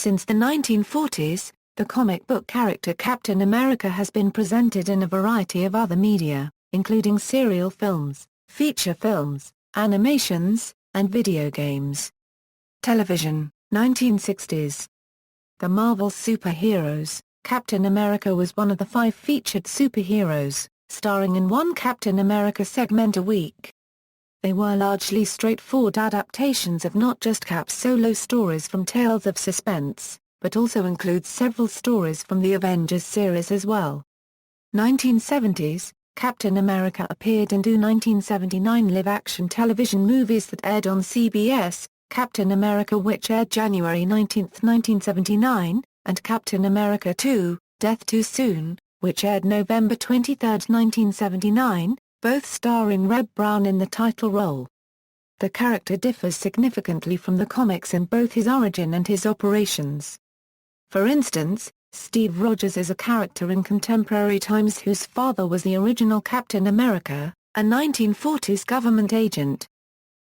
Since the 1940s, the comic book character Captain America has been presented in a variety of other media, including serial films, feature films, animations, and video games. Television, 1960s. The Marvel superheroes, Captain America was one of the 5 featured superheroes, starring in one Captain America segment a week. They were largely straightforward adaptations of not just Cap's solo stories from Tales of Suspense, but also includes several stories from the Avengers series as well. 1970s, Captain America appeared in 2 1979 live-action television movies that aired on CBS, Captain America which aired January 19, 1979, and Captain America 2, Death Too Soon, which aired November 23, 1979, both starring Reb Brown in the title role. The character differs significantly from the comics in both his origin and his operations. For instance, Steve Rogers is a character in contemporary times whose father was the original Captain America, a 1940s government agent.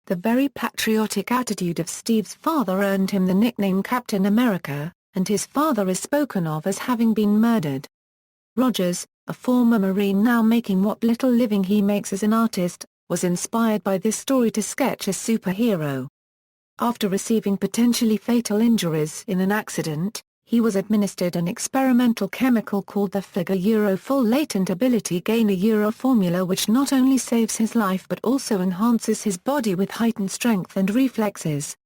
The very patriotic attitude of Steve's father earned him the nickname Captain America, and his father is spoken of as having been murdered. Rogers, a former Marine now making what little living he makes as an artist, was inspired by this story to sketch a superhero. After receiving potentially fatal injuries in an accident, he was administered an experimental chemical called the Full Latent Ability Gainer formula which not only saves his life but also enhances his body with heightened strength and reflexes.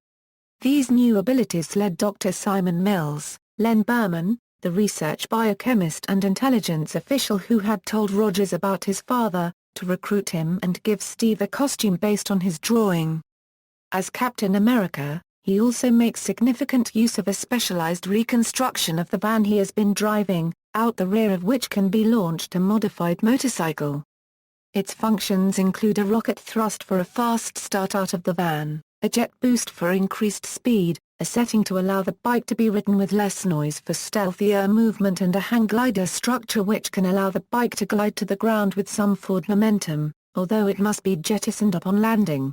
These new abilities led Dr. Simon Mills, Len Berman, the research biochemist and intelligence official who had told Rogers about his father, to recruit him and give Steve a costume based on his drawing. As Captain America, he also makes significant use of a specialized reconstruction of the van he has been driving, out the rear of which can be launched a modified motorcycle. Its functions include a rocket thrust for a fast start out of the van, a jet boost for increased speed, a setting to allow the bike to be ridden with less noise for stealthier movement and a hang glider structure which can allow the bike to glide to the ground with some forward momentum, although it must be jettisoned upon landing.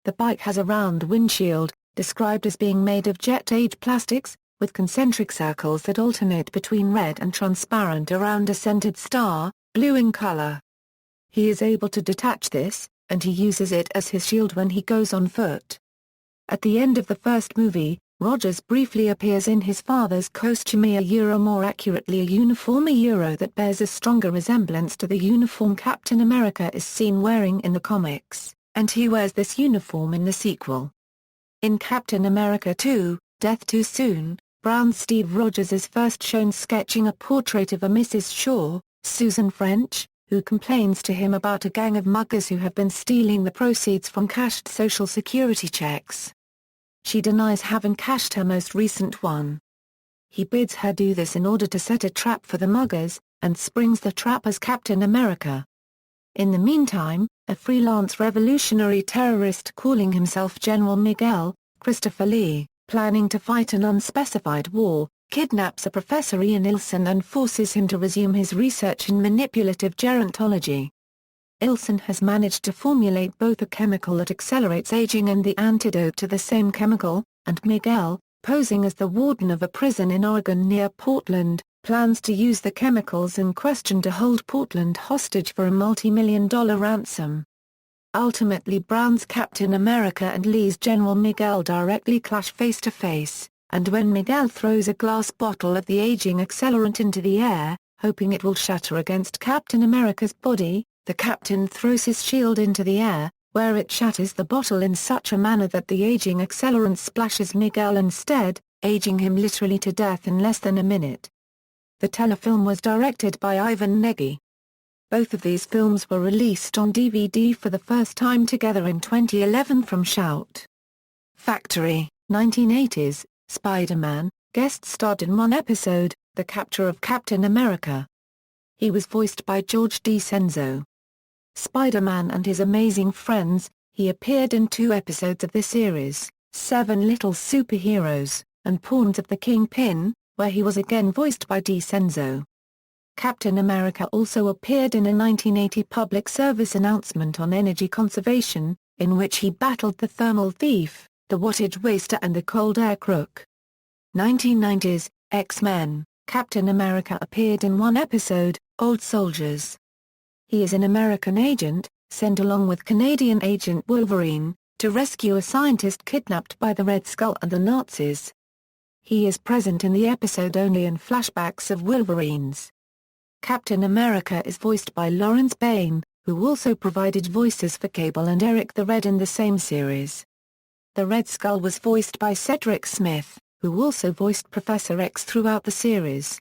The bike has a round windshield, described as being made of jet-age plastics, with concentric circles that alternate between red and transparent around a centered star, blue in color. He is able to detach this, and he uses it as his shield when he goes on foot. At the end of the first movie, Rogers briefly appears in his father's costume more accurately a uniform that bears a stronger resemblance to the uniform Captain America is seen wearing in the comics, and he wears this uniform in the sequel. In Captain America 2, Death Too Soon, Brown's Steve Rogers is first shown sketching a portrait of a Mrs. Shaw, Susan French, who complains to him about a gang of muggers who have been stealing the proceeds from cashed Social Security checks. She denies having cashed her most recent one. He bids her do this in order to set a trap for the muggers, and springs the trap as Captain America. In the meantime, a freelance revolutionary terrorist calling himself General Miguel, Christopher Lee, planning to fight an unspecified war, kidnaps a Professor Ian Ilson and forces him to resume his research in manipulative gerontology. Ilson has managed to formulate both a chemical that accelerates aging and the antidote to the same chemical, and Miguel, posing as the warden of a prison in Oregon near Portland, plans to use the chemicals in question to hold Portland hostage for a multi-million-dollar ransom. Ultimately Brown's Captain America and Lee's General Miguel directly clash face-to-face, and when Miguel throws a glass bottle of the aging accelerant into the air, hoping it will shatter against Captain America's body, the Captain throws his shield into the air, where it shatters the bottle in such a manner that the aging accelerant splashes Miguel instead, aging him literally to death in less than a minute. The telefilm was directed by Ivan Nagy. Both of these films were released on DVD for the first time together in 2011 from Shout! Factory, 1980s, Spider-Man, guest starred in one episode, The Capture of Captain America. He was voiced by George DiCenzo. Spider-Man and His Amazing Friends, he appeared in 2 episodes of the series, Seven Little Superheroes, and Pawns of the Kingpin, where he was again voiced by DiCenzo. Captain America also appeared in a 1980 public service announcement on energy conservation, in which he battled the thermal thief, the wattage waster and the cold air crook. 1990s, X-Men, Captain America appeared in one episode, Old Soldiers. He is an American agent, sent along with Canadian agent Wolverine, to rescue a scientist kidnapped by the Red Skull and the Nazis. He is present in the episode only in flashbacks of Wolverine's. Captain America is voiced by Lawrence Bain, who also provided voices for Cable and Eric the Red in the same series. The Red Skull was voiced by Cedric Smith, who also voiced Professor X throughout the series.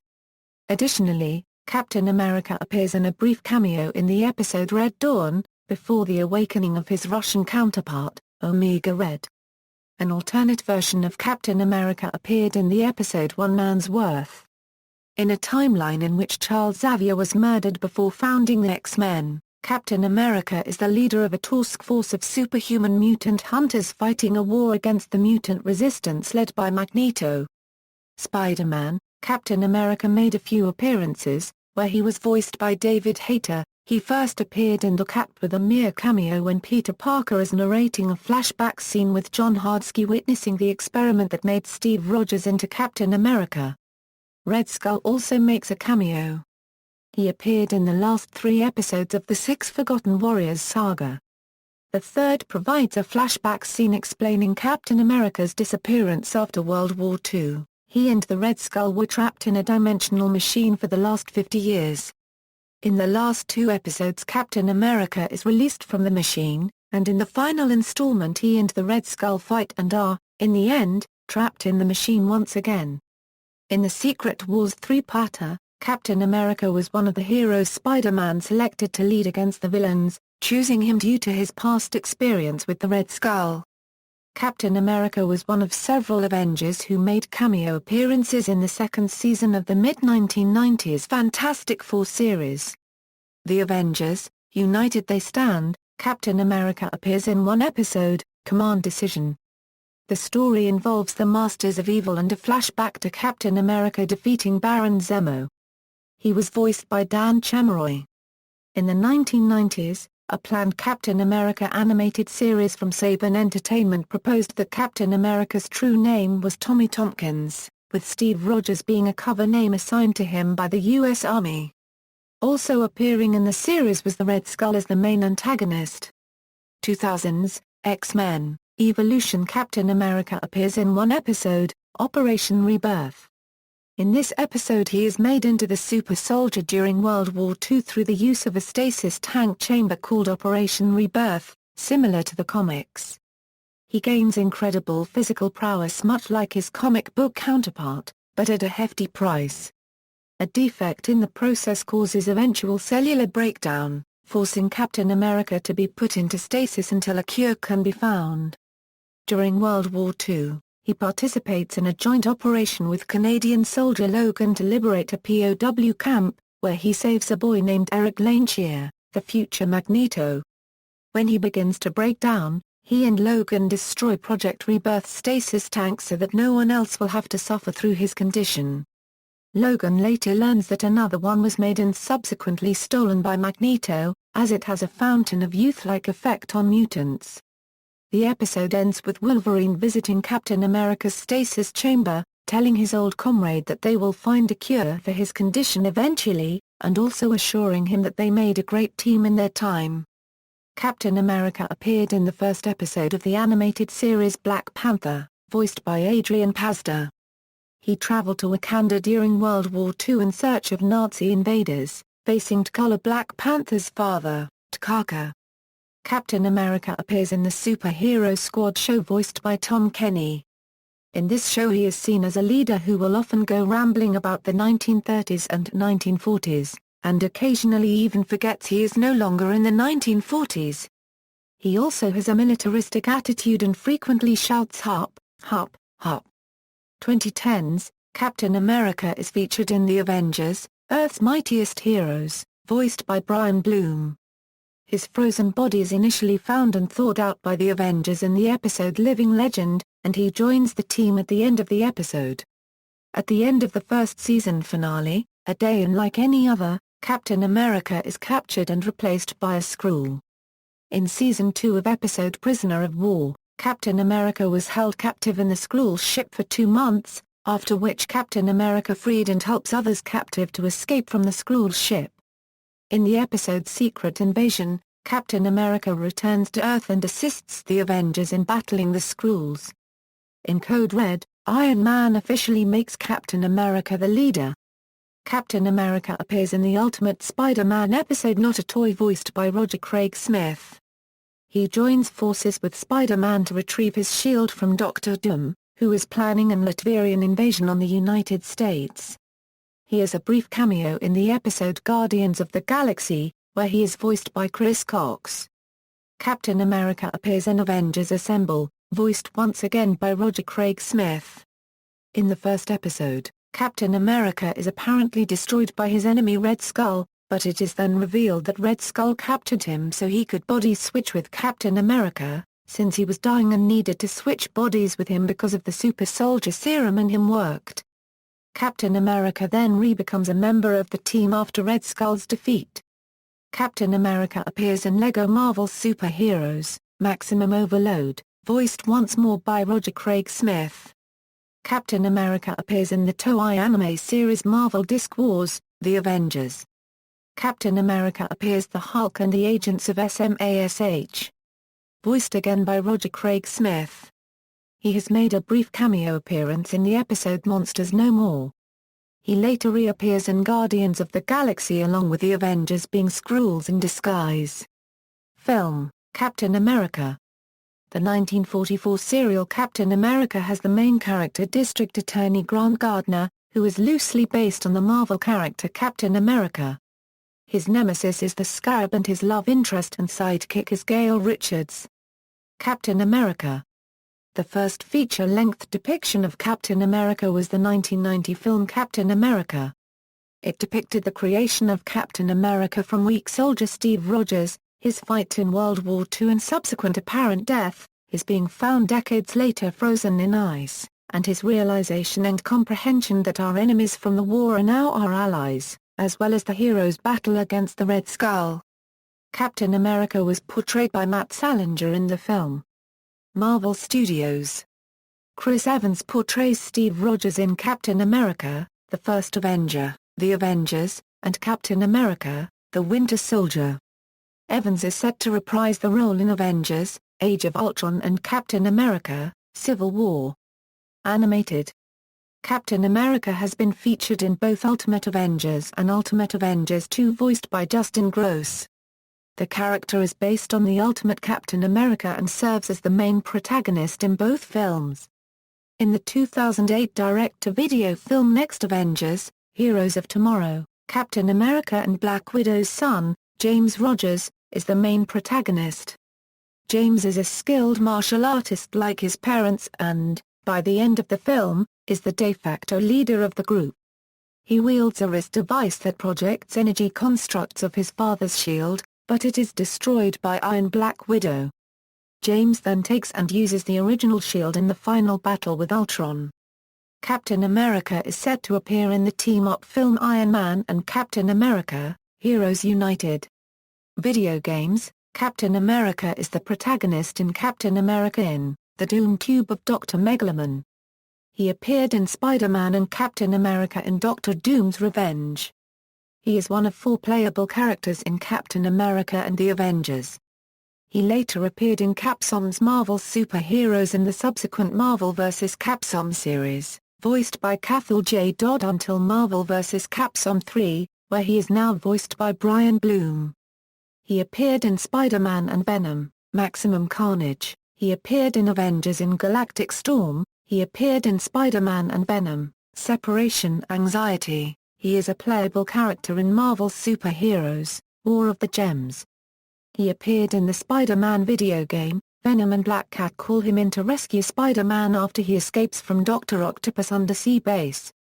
Additionally, Captain America appears in a brief cameo in the episode Red Dawn, before the awakening of his Russian counterpart, Omega Red. An alternate version of Captain America appeared in the episode One Man's Worth. In a timeline in which Charles Xavier was murdered before founding the X-Men, Captain America is the leader of a task force of superhuman mutant hunters fighting a war against the mutant resistance led by Magneto. Spider-Man, Captain America made a few appearances, where he was voiced by David Hayter. He first appeared in The Cap with a mere cameo when Peter Parker is narrating a flashback scene with John Hardsky witnessing the experiment that made Steve Rogers into Captain America. Red Skull also makes a cameo. He appeared in the last 3 episodes of the 6 Forgotten Warriors saga. The third provides a flashback scene explaining Captain America's disappearance after World War II. He and the Red Skull were trapped in a dimensional machine for the last 50 years. In the last 2 episodes Captain America is released from the machine, and in the final installment he and the Red Skull fight and are, in the end, trapped in the machine once again. In the Secret Wars 3-parter, Captain America was one of the heroes Spider-Man selected to lead against the villains, choosing him due to his past experience with the Red Skull. Captain America was one of several Avengers who made cameo appearances in the second season of the mid-1990s Fantastic Four series. The Avengers, United They Stand, Captain America appears in one episode, Command Decision. The story involves the Masters of Evil and a flashback to Captain America defeating Baron Zemo. He was voiced by Dan Chameroy. In the 1990s, a planned Captain America animated series from Saban Entertainment proposed that Captain America's true name was Tommy Tompkins, with Steve Rogers being a cover name assigned to him by the U.S. Army. Also appearing in the series was the Red Skull as the main antagonist. 2000s, X-Men, Evolution. Captain America appears in one episode, Operation Rebirth. In this episode he is made into the super soldier during World War II through the use of a stasis tank chamber called Operation Rebirth, similar to the comics. He gains incredible physical prowess much like his comic book counterpart, but at a hefty price. A defect in the process causes eventual cellular breakdown, forcing Captain America to be put into stasis until a cure can be found. During World War II, he participates in a joint operation with Canadian soldier Logan to liberate a POW camp, where he saves a boy named Eric Laneshear, the future Magneto. When he begins to break down, he and Logan destroy Project Rebirth's stasis tank so that no one else will have to suffer through his condition. Logan later learns that another one was made and subsequently stolen by Magneto, as it has a fountain of youth-like effect on mutants. The episode ends with Wolverine visiting Captain America's stasis chamber, telling his old comrade that they will find a cure for his condition eventually, and also assuring him that they made a great team in their time. Captain America appeared in the first episode of the animated series Black Panther, voiced by Adrian Pasdar. He traveled to Wakanda during World War II in search of Nazi invaders, facing T'Challa Black Panther's father, T'Chaka. Captain America appears in the Superhero Squad show voiced by Tom Kenny. In this show he is seen as a leader who will often go rambling about the 1930s and 1940s, and occasionally even forgets he is no longer in the 1940s. He also has a militaristic attitude and frequently shouts "Hup, hup, hup." 2010s, Captain America is featured in The Avengers, Earth's Mightiest Heroes, voiced by Brian Bloom. His frozen body is initially found and thawed out by the Avengers in the episode Living Legend, and he joins the team at the end of the episode. At the end of the first season finale, A Day Unlike Any Other, Captain America is captured and replaced by a Skrull. In Season 2 of episode Prisoner of War, Captain America was held captive in the Skrull ship for 2 months, after which Captain America freed and helps others captive to escape from the Skrull ship. In the episode Secret Invasion, Captain America returns to Earth and assists the Avengers in battling the Skrulls. In Code Red, Iron Man officially makes Captain America the leader. Captain America appears in the Ultimate Spider-Man episode Not a Toy voiced by Roger Craig Smith. He joins forces with Spider-Man to retrieve his shield from Dr. Doom, who is planning an Latvian invasion on the United States. He has a brief cameo in the episode Guardians of the Galaxy, where he is voiced by Chris Cox. Captain America appears in Avengers Assemble, voiced once again by Roger Craig Smith. In the first episode, Captain America is apparently destroyed by his enemy Red Skull, but it is then revealed that Red Skull captured him so he could body switch with Captain America, since he was dying and needed to switch bodies with him because of the super soldier serum in him worked. Captain America then re-becomes a member of the team after Red Skull's defeat. Captain America appears in LEGO Marvel's Superheroes, Maximum Overload, voiced once more by Roger Craig Smith. Captain America appears in the Toei anime series Marvel Disc Wars, The Avengers. Captain America appears the Hulk and the Agents of SMASH. Voiced again by Roger Craig Smith. He has made a brief cameo appearance in the episode Monsters No More. He later reappears in Guardians of the Galaxy along with the Avengers being Skrulls in disguise. Film, Captain America. The 1944 serial Captain America has the main character District Attorney Grant Gardner, who is loosely based on the Marvel character Captain America. His nemesis is the Scarab and his love interest and sidekick is Gail Richards. Captain America. The first feature-length depiction of Captain America was the 1990 film Captain America. It depicted the creation of Captain America from weak soldier Steve Rogers, his fight in World War II and subsequent apparent death, his being found decades later frozen in ice, and his realization and comprehension that our enemies from the war are now our allies, as well as the hero's battle against the Red Skull. Captain America was portrayed by Matt Salinger in the film. Marvel Studios. Chris Evans portrays Steve Rogers in Captain America, The First Avenger, The Avengers, and Captain America, The Winter Soldier. Evans is set to reprise the role in Avengers, Age of Ultron and Captain America, Civil War. Animated. Captain America has been featured in both Ultimate Avengers and Ultimate Avengers 2 voiced by Justin Gross. The character is based on the Ultimate Captain America and serves as the main protagonist in both films. In the 2008 direct-to-video film Next Avengers, Heroes of Tomorrow, Captain America and Black Widow's son, James Rogers, is the main protagonist. James is a skilled martial artist like his parents and, by the end of the film, is the de facto leader of the group. He wields a wrist device that projects energy constructs of his father's shield, but it is destroyed by Iron Black Widow. James then takes and uses the original shield in the final battle with Ultron. Captain America is set to appear in the team-up film Iron Man and Captain America, Heroes United. Video games. Captain America is the protagonist in Captain America in The Doom Cube of Dr. Megalomon. He appeared in Spider-Man and Captain America in Dr. Doom's Revenge. He is one of 4 playable characters in Captain America and the Avengers. He later appeared in Capcom's Marvel's Superheroes in the subsequent Marvel vs. Capcom series, voiced by Cathal J. Dodd until Marvel vs. Capcom 3, where he is now voiced by Brian Bloom. He appeared in Spider-Man and Venom, Maximum Carnage. He appeared in Avengers in Galactic Storm. He appeared in Spider-Man and Venom, Separation Anxiety. He is a playable character in Marvel's Superheroes, War of the Gems. He appeared in the Spider-Man video game. Venom and Black Cat call him in to rescue Spider-Man after he escapes from Dr. Octopus' undersea base.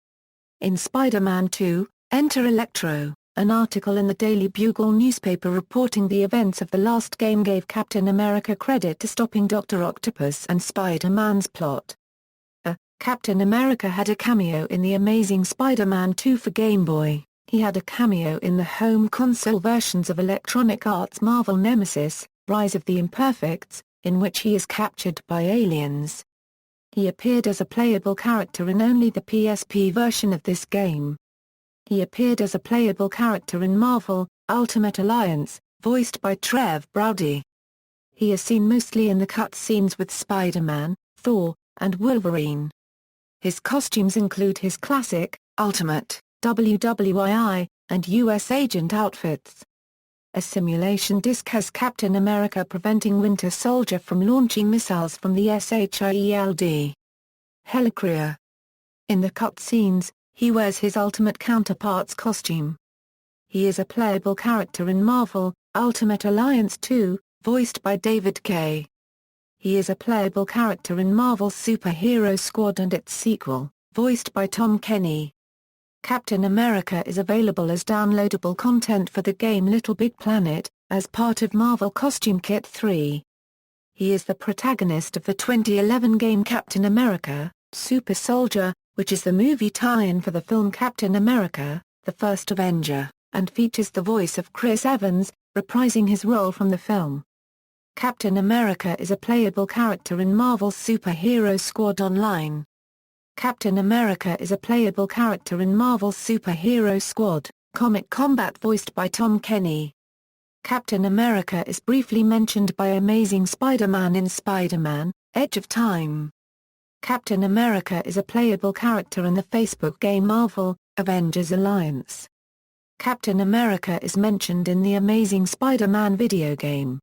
In Spider-Man 2, Enter Electro. An article in the Daily Bugle newspaper reporting the events of the last game gave Captain America credit to stopping Dr. Octopus and Spider-Man's plot. Captain America had a cameo in The Amazing Spider-Man 2 for Game Boy. He had a cameo in the home console versions of Electronic Arts' Marvel Nemesis, Rise of the Imperfects, in which he is captured by aliens. He appeared as a playable character in only the PSP version of this game. He appeared as a playable character in Marvel, Ultimate Alliance, voiced by Trev Browdy. He is seen mostly in the cutscenes with Spider-Man, Thor, and Wolverine. His costumes include his classic, Ultimate, WWII, and US Agent outfits. A simulation disc has Captain America preventing Winter Soldier from launching missiles from the SHIELD helicarrier. In the cutscenes, he wears his Ultimate counterpart's costume. He is a playable character in Marvel, Ultimate Alliance 2, voiced by David Kaye. He is a playable character in Marvel's Superhero Squad and its sequel, voiced by Tom Kenny. Captain America is available as downloadable content for the game Little Big Planet, as part of Marvel Costume Kit 3. He is the protagonist of the 2011 game Captain America, Super Soldier, which is the movie tie-in for the film Captain America, The First Avenger, and features the voice of Chris Evans, reprising his role from the film. Captain America is a playable character in Marvel's Superhero Squad Online. Captain America is a playable character in Marvel's Superhero Squad, Comic Combat voiced by Tom Kenny. Captain America is briefly mentioned by Amazing Spider-Man in Spider-Man, Edge of Time. Captain America is a playable character in the Facebook game Marvel, Avengers Alliance. Captain America is mentioned in the Amazing Spider-Man video game.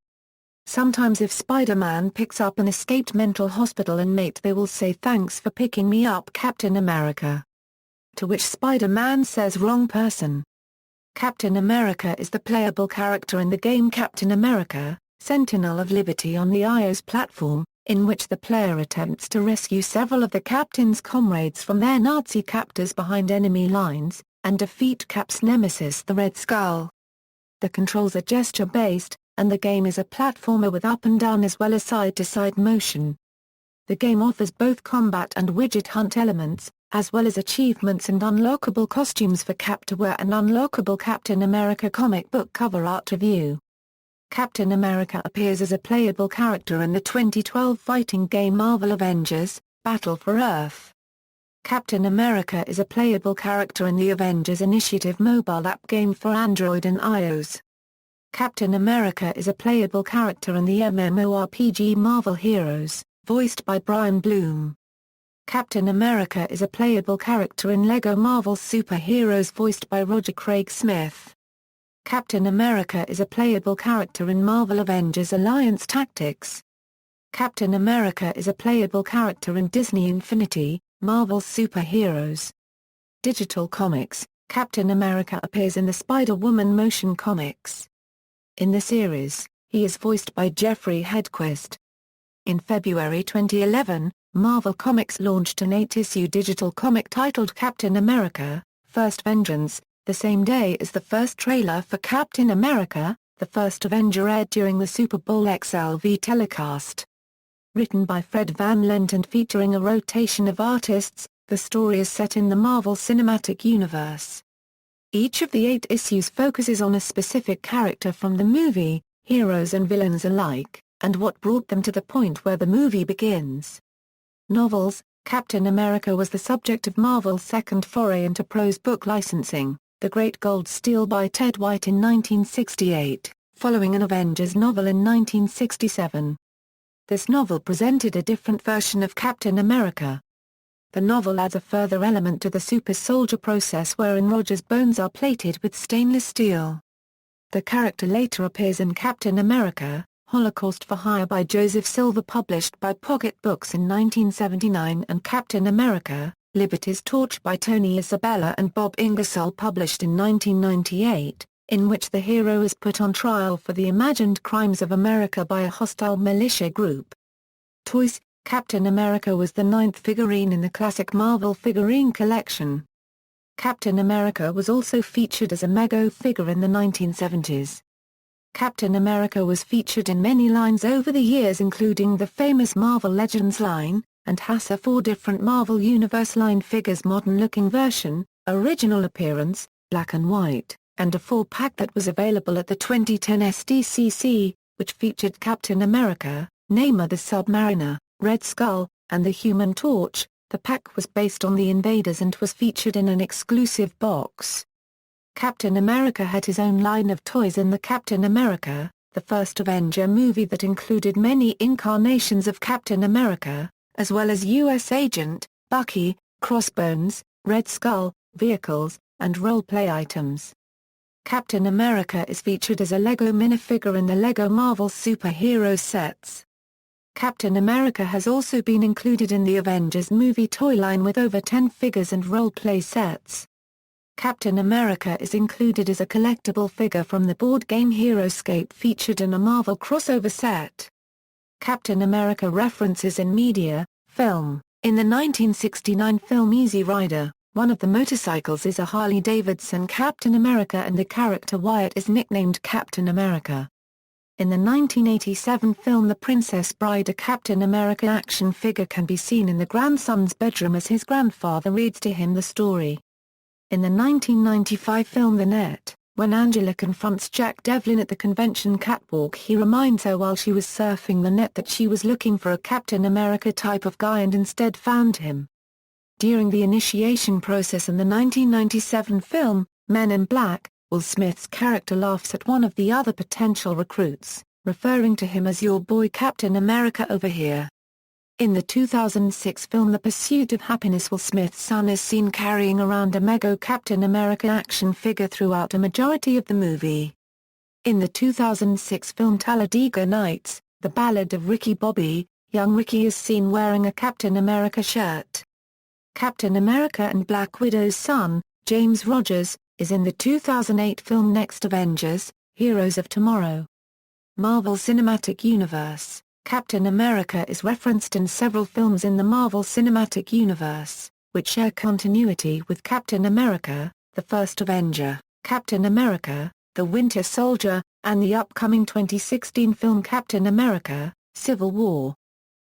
Sometimes if Spider-Man picks up an escaped mental hospital inmate they will say "Thanks for picking me up, Captain America." To which Spider-Man says "Wrong person." Captain America is the playable character in the game Captain America, Sentinel of Liberty on the iOS platform, in which the player attempts to rescue several of the Captain's comrades from their Nazi captors behind enemy lines, and defeat Cap's nemesis the Red Skull. The controls are gesture-based, and the game is a platformer with up and down as well as side-to-side motion. The game offers both combat and widget hunt elements, as well as achievements and unlockable costumes for Cap to wear and unlockable Captain America comic book cover art to view. Captain America appears as a playable character in the 2012 fighting game Marvel Avengers, Battle for Earth. Captain America is a playable character in the Avengers Initiative mobile app game for Android and iOS. Captain America is a playable character in the MMORPG Marvel Heroes, voiced by Brian Bloom. Captain America is a playable character in LEGO Marvel's Superheroes voiced by Roger Craig Smith. Captain America is a playable character in Marvel Avengers Alliance Tactics. Captain America is a playable character in Disney Infinity, Marvel's Superheroes. Digital Comics, Captain America appears in the Spider-Woman motion comics. In the series, he is voiced by Jeffrey Hedquist. In February 2011, Marvel Comics launched an 8-issue digital comic titled Captain America, First Vengeance, the same day as the first trailer for Captain America, The First Avenger aired during the Super Bowl XLV telecast. Written by Fred Van Lent and featuring a rotation of artists, the story is set in the Marvel Cinematic Universe. Each of the 8 issues focuses on a specific character from the movie, heroes and villains alike, and what brought them to the point where the movie begins. Novels, Captain America was the subject of Marvel's second foray into prose book licensing, The Great Gold Steal by Ted White in 1968, following an Avengers novel in 1967. This novel presented a different version of Captain America. The novel adds a further element to the super soldier process wherein Roger's bones are plated with stainless steel. The character later appears in Captain America, Holocaust for Hire by Joseph Silver published by Pocket Books in 1979 and Captain America, Liberty's Torch by Tony Isabella and Bob Ingersoll published in 1998, in which the hero is put on trial for the imagined crimes of America by a hostile militia group. Toys, Captain America was the 9th figurine in the classic Marvel figurine collection. Captain America was also featured as a Mego figure in the 1970s. Captain America was featured in many lines over the years including the famous Marvel Legends line, and has a 4 different Marvel Universe line figures modern-looking version, original appearance, black and white, and a 4-pack that was available at the 2010 SDCC, which featured Captain America, Namor the Submariner, Red Skull, and The Human Torch. The pack was based on The Invaders and was featured in an exclusive box. Captain America had his own line of toys in the Captain America, the First Avenger movie that included many incarnations of Captain America, as well as U.S. Agent, Bucky, Crossbones, Red Skull, vehicles, and role-play items. Captain America is featured as a Lego minifigure in the Lego Marvel superhero sets. Captain America has also been included in the Avengers movie toy line with over 10 figures and role-play sets. Captain America is included as a collectible figure from the board game Heroescape featured in a Marvel crossover set. Captain America references in media, film. In the 1969 film Easy Rider, one of the motorcycles is a Harley-Davidson Captain America and the character Wyatt is nicknamed Captain America. In the 1987 film The Princess Bride, a Captain America action figure can be seen in the grandson's bedroom as his grandfather reads to him the story. In the 1995 film The Net, when Angela confronts Jack Devlin at the convention catwalk, he reminds her while she was surfing the net that she was looking for a Captain America type of guy and instead found him. During the initiation process in the 1997 film, Men in Black, Will Smith's character laughs at one of the other potential recruits, referring to him as "your boy Captain America over here." In the 2006 film The Pursuit of Happiness, Will Smith's son is seen carrying around a Mego Captain America action figure throughout a majority of the movie. In the 2006 film Talladega Nights, The Ballad of Ricky Bobby, young Ricky is seen wearing a Captain America shirt. Captain America and Black Widow's son, James Rogers, is in the 2008 film Next Avengers, Heroes of Tomorrow. Marvel Cinematic Universe. Captain America is referenced in several films in the Marvel Cinematic Universe, which share continuity with Captain America, the First Avenger, Captain America, the Winter Soldier, and the upcoming 2016 film Captain America, Civil War.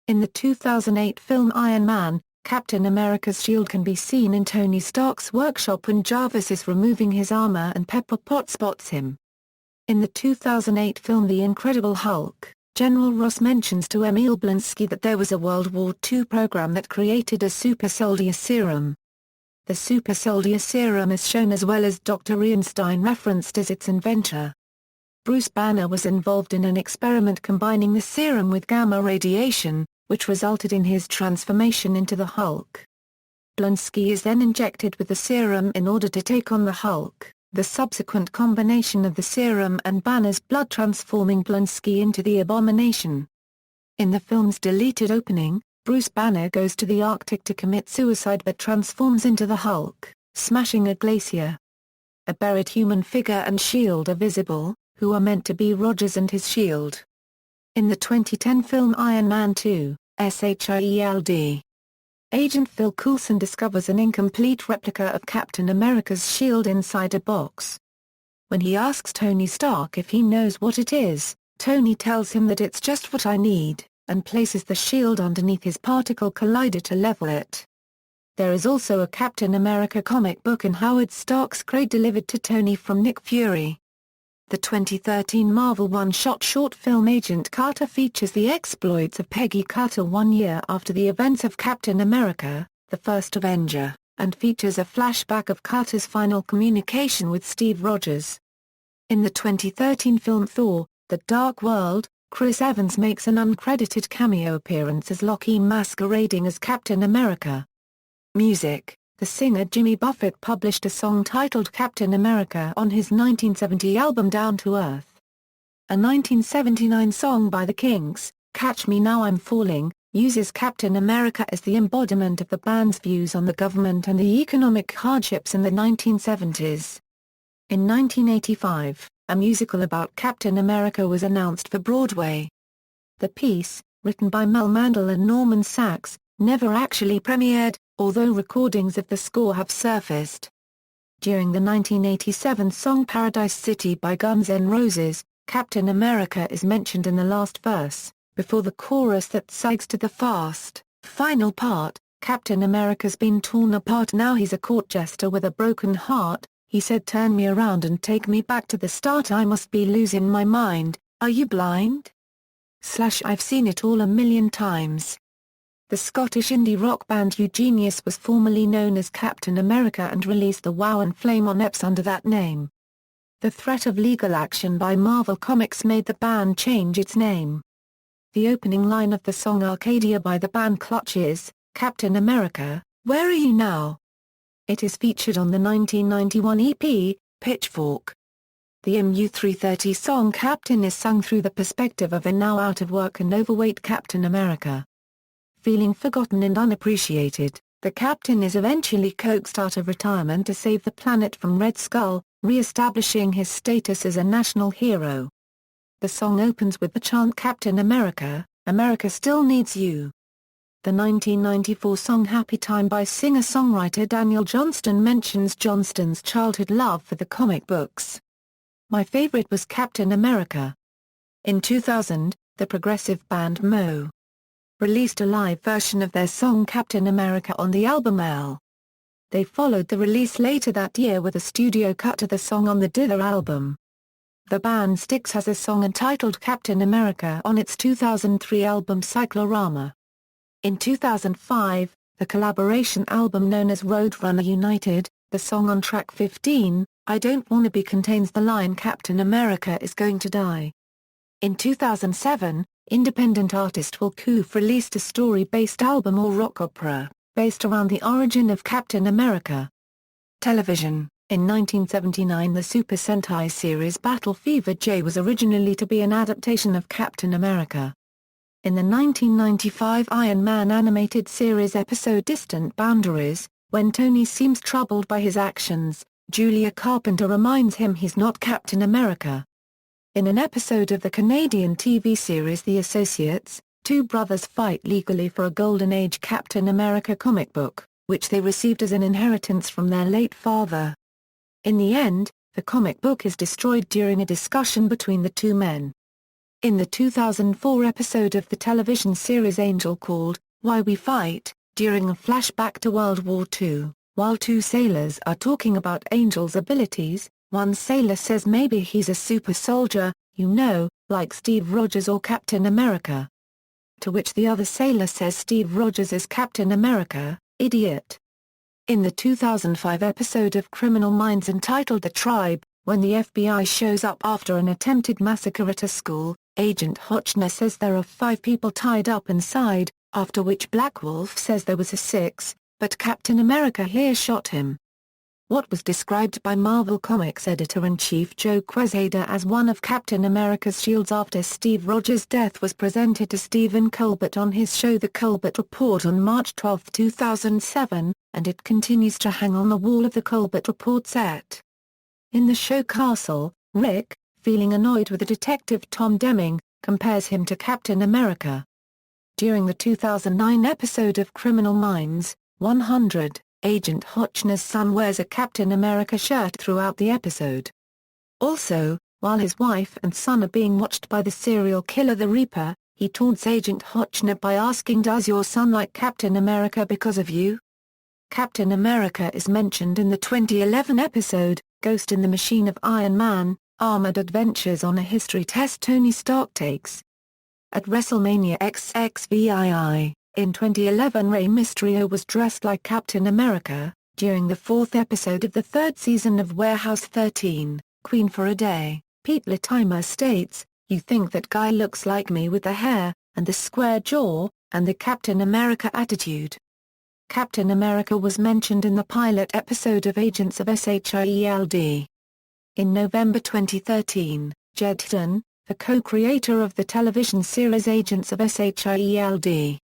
In the 2008 film Iron Man, Captain America's shield can be seen in Tony Stark's workshop when Jarvis is removing his armor and Pepper Potts spots him. In the 2008 film The Incredible Hulk, General Ross mentions to Emil Blonsky that there was a World War II program that created a super soldier serum. The super soldier serum is shown as well as Dr. Ian Stein referenced as its inventor. Bruce Banner was involved in an experiment combining the serum with gamma radiation, which resulted in his transformation into the Hulk. Blonsky is then injected with the serum in order to take on the Hulk, the subsequent combination of the serum and Banner's blood transforming Blonsky into the Abomination. In the film's deleted opening, Bruce Banner goes to the Arctic to commit suicide but transforms into the Hulk, smashing a glacier. A buried human figure and shield are visible, who are meant to be Rogers and his shield. In the 2010 film Iron Man 2, SHIELD, Agent Phil Coulson discovers an incomplete replica of Captain America's shield inside a box. When he asks Tony Stark if he knows what it is, Tony tells him that it's just what I need, and places the shield underneath his particle collider to level it. There is also a Captain America comic book in Howard Stark's crate delivered to Tony from Nick Fury. The 2013 Marvel one-shot short film Agent Carter features the exploits of Peggy Carter 1 year after the events of Captain America, the First Avenger, and features a flashback of Carter's final communication with Steve Rogers. In the 2013 film Thor, The Dark World, Chris Evans makes an uncredited cameo appearance as Loki masquerading as Captain America. Music. The singer Jimmy Buffett published a song titled Captain America on his 1970 album Down to Earth. A 1979 song by The Kinks, Catch Me Now I'm Falling, uses Captain America as the embodiment of the band's views on the government and the economic hardships in the 1970s. In 1985, a musical about Captain America was announced for Broadway. The piece, written by Mel Mandel and Norman Sachs, never actually premiered, although recordings of the score have surfaced. During the 1987 song Paradise City by Guns N' Roses, Captain America is mentioned in the last verse, before the chorus that sags to the fast, final part. Captain America's been torn apart, now he's a court jester with a broken heart, he said turn me around and take me back to the start, I must be losing my mind, are you blind? / I've seen it all a million times. The Scottish indie rock band Eugenius was formerly known as Captain America and released the Wow and Flame on EPs under that name. The threat of legal action by Marvel Comics made the band change its name. The opening line of the song Arcadia by the band Clutch is, "Captain America, where are you now?" It is featured on the 1991 EP, Pitchfork. The MU330 song Captain is sung through the perspective of a now out-of-work and overweight Captain America. Feeling forgotten and unappreciated, the Captain is eventually coaxed out of retirement to save the planet from Red Skull, re-establishing his status as a national hero. The song opens with the chant "Captain America, America still needs you." The 1994 song Happy Time by singer-songwriter Daniel Johnston mentions Johnston's childhood love for the comic books. "My favorite was Captain America." In 2000, the progressive band Mo released a live version of their song Captain America on the album L. They followed the release later that year with a studio cut to the song on the Dither album. The band Styx has a song entitled Captain America on its 2003 album Cyclorama. In 2005, the collaboration album known as Roadrunner United, the song on track 15, I Don't Wanna Be contains the line Captain America is going to die. In 2007, independent artist Will Koof released a story-based album or rock opera, based around the origin of Captain America. Television. In 1979 the Super Sentai series Battle Fever J was originally to be an adaptation of Captain America. In the 1995 Iron Man animated series episode Distant Boundaries, when Tony seems troubled by his actions, Julia Carpenter reminds him he's not Captain America. In an episode of the Canadian TV series The Associates, two brothers fight legally for a Golden Age Captain America comic book, which they received as an inheritance from their late father. In the end, the comic book is destroyed during a discussion between the two men. In the 2004 episode of the television series Angel called, Why We Fight, during a flashback to World War II, while two sailors are talking about Angel's abilities, one sailor says maybe he's a super soldier, you know, like Steve Rogers or Captain America. To which the other sailor says Steve Rogers is Captain America, idiot. In the 2005 episode of Criminal Minds entitled The Tribe, when the FBI shows up after an attempted massacre at a school, Agent Hotchner says there are 5 people tied up inside, after which Black Wolf says there was a 6th, but Captain America here shot him. What was described by Marvel Comics editor-in-chief Joe Quesada as one of Captain America's shields after Steve Rogers' death was presented to Stephen Colbert on his show The Colbert Report on March 12, 2007, and it continues to hang on the wall of the Colbert Report set. In the show Castle, Rick, feeling annoyed with the detective Tom Deming, compares him to Captain America. During the 2009 episode of Criminal Minds, 100, Agent Hotchner's son wears a Captain America shirt throughout the episode. Also, while his wife and son are being watched by the serial killer the Reaper, he taunts Agent Hotchner by asking, "Does your son like Captain America because of you?" Captain America is mentioned in the 2011 episode, Ghost in the Machine of Iron Man, Armored Adventures on a History Test Tony Stark takes. At WrestleMania XXVII, in 2011 Rey Mysterio was dressed like Captain America, during the 4th episode of the 3rd season of Warehouse 13, Queen for a Day. Pete Latimer states, "You think that guy looks like me with the hair, and the square jaw, and the Captain America attitude." Captain America was mentioned in the pilot episode of Agents of SHIELD. In November 2013, Jed Houghton, the co-creator of the television series Agents of SHIELD,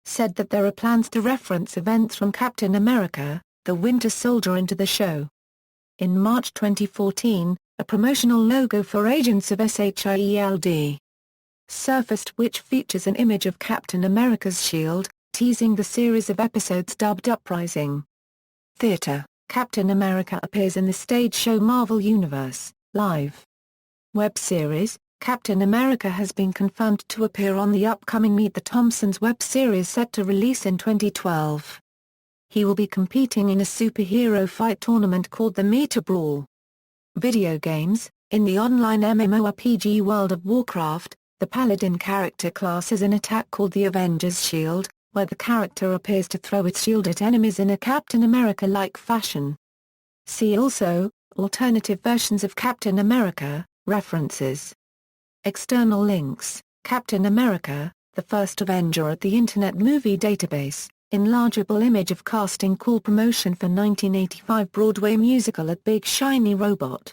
said that there are plans to reference events from Captain America, the Winter Soldier into the show. In March 2014, a promotional logo for Agents of SHIELD surfaced which features an image of Captain America's shield, teasing the series of episodes dubbed Uprising. Theater. Captain America appears in the stage show Marvel Universe, Live. Web series. Captain America has been confirmed to appear on the upcoming Meet the Thompsons web series set to release in 2012. He will be competing in a superhero fight tournament called the Meta Brawl. Video games. In the online MMORPG World of Warcraft, the Paladin character class has an attack called the Avengers Shield, where the character appears to throw its shield at enemies in a Captain America-like fashion. See also, alternative versions of Captain America, references. External links, Captain America, the First Avenger at the Internet Movie Database, enlargeable image of casting call promotion for 1985 Broadway musical at Big Shiny Robot.